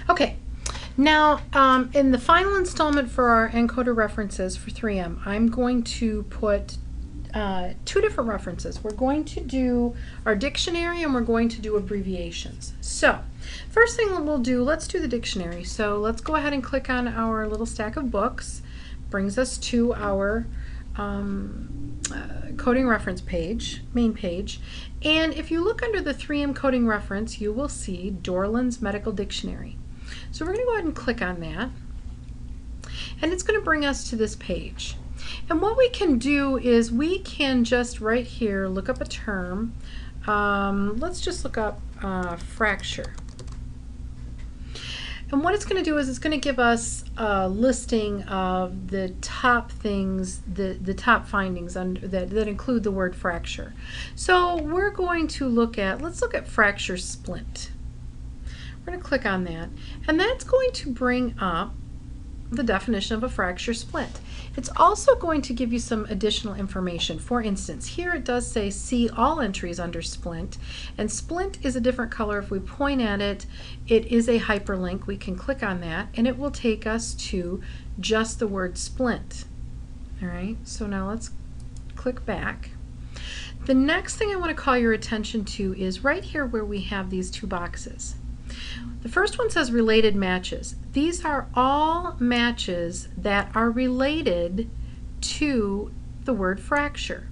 Okay, now in the final installment for our encoder references for 3M, I'm going to put two different references. We're going to do our dictionary and we're going to do abbreviations. So first thing that we'll do, let's do the dictionary. So let's go ahead and click on our little stack of books. Brings us to our coding reference page, main page. And if you look under the 3M coding reference, you will see Dorland's Medical Dictionary. So we're going to go ahead and click on that. And it's going to bring us to this page. And what we can do is we can just right here look up a term. Let's just look up fracture. And what it's going to do is it's going to give us a listing of the top things, the top findings that include the word fracture. So we're going to let's look at fracture splint. We're going to click on that. And that's going to bring up the definition of a fracture splint. It's also going to give you some additional information. For instance, here it does say see all entries under splint, and splint is a different color. If we point at it, it is a hyperlink. We can click on that and it will take us to just the word splint. All right, so now let's click back. The next thing I want to call your attention to is right here where we have these two boxes. The first one says related matches. These are all matches that are related to the word fracture.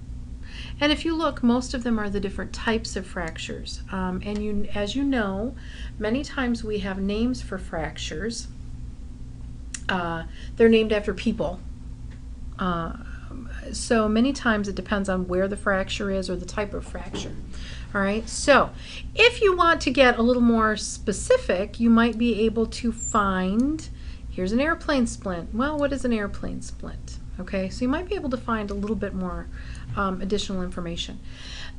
And if you look, most of them are the different types of fractures. As you know, many times we have names for fractures. They're named after people. So many times it depends on where the fracture is or the type of fracture. All right, so if you want to get a little more specific, you might be able to find, here's an airplane splint. Well, what is an airplane splint? Okay, so you might be able to find a little bit more additional information.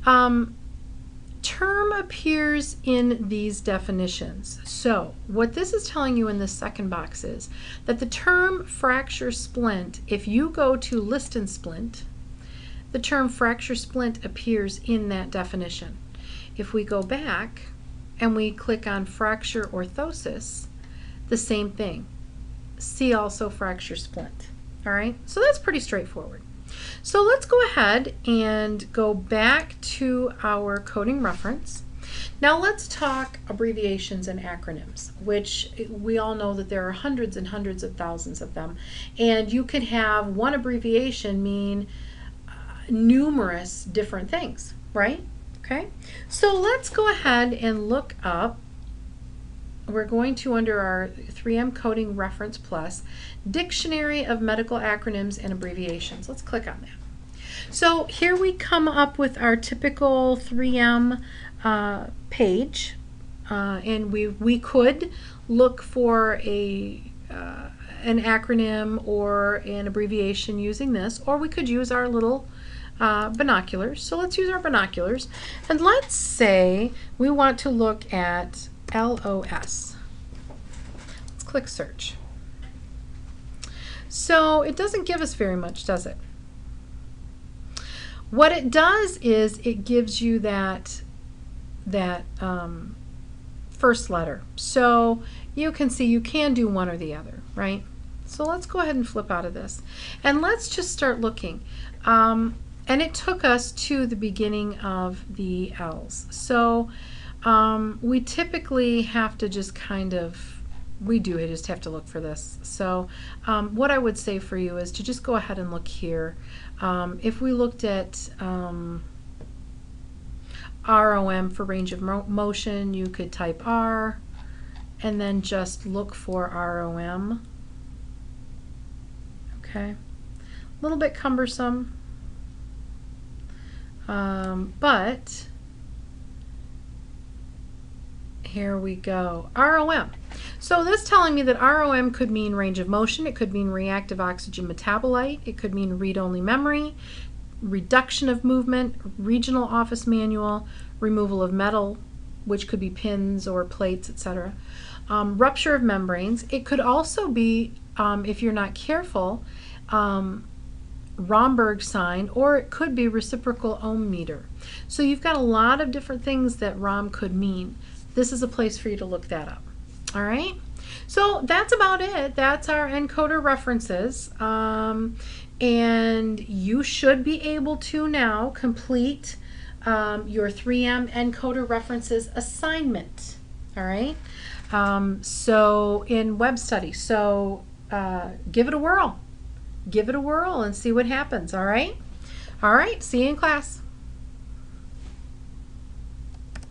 Term appears in these definitions. So what this is telling you in this second box is that the term fracture splint, if you go to list and splint, the term fracture splint appears in that definition. If we go back and we click on fracture orthosis, the same thing. See also fracture splint. All right, so that's pretty straightforward. So let's go ahead and go back to our coding reference. Now let's talk abbreviations and acronyms, which we all know that there are hundreds and hundreds of thousands of them. And you could have one abbreviation mean numerous different things, right? Okay, so let's go ahead and look up. We're going to, under our 3M Coding Reference Plus, Dictionary of Medical Acronyms and Abbreviations. Let's click on that. So here we come up with our typical 3M page, and we could look for an acronym or an abbreviation using this, or we could use our little binoculars. So let's use our binoculars, and let's say we want to look at LOS. Let's click search. So it doesn't give us very much, does it? What it does is it gives you that first letter. So you can see you can do one or the other, right? So let's go ahead and flip out of this. And let's just start looking. And it took us to the beginning of the L's. So we typically have to just kind of, we just have to look for this. So what I would say for you is to just go ahead and look here. If we looked at ROM for range of motion, you could type R and then just look for ROM. Okay, a little bit cumbersome, but here we go. ROM. So this is telling me that ROM could mean range of motion, it could mean reactive oxygen metabolite, it could mean read-only memory, reduction of movement, regional office manual, removal of metal, which could be pins or plates, etc. Rupture of membranes. It could also be, if you're not careful, Romberg sign, or it could be reciprocal ohm meter. So you've got a lot of different things that ROM could mean. This is a place for you to look that up. All right. So that's about it. That's our encoder references. And you should be able to now complete your 3M encoder references assignment. All right. So in web study, so give it a whirl. Give it a whirl and see what happens. All right. All right. See you in class.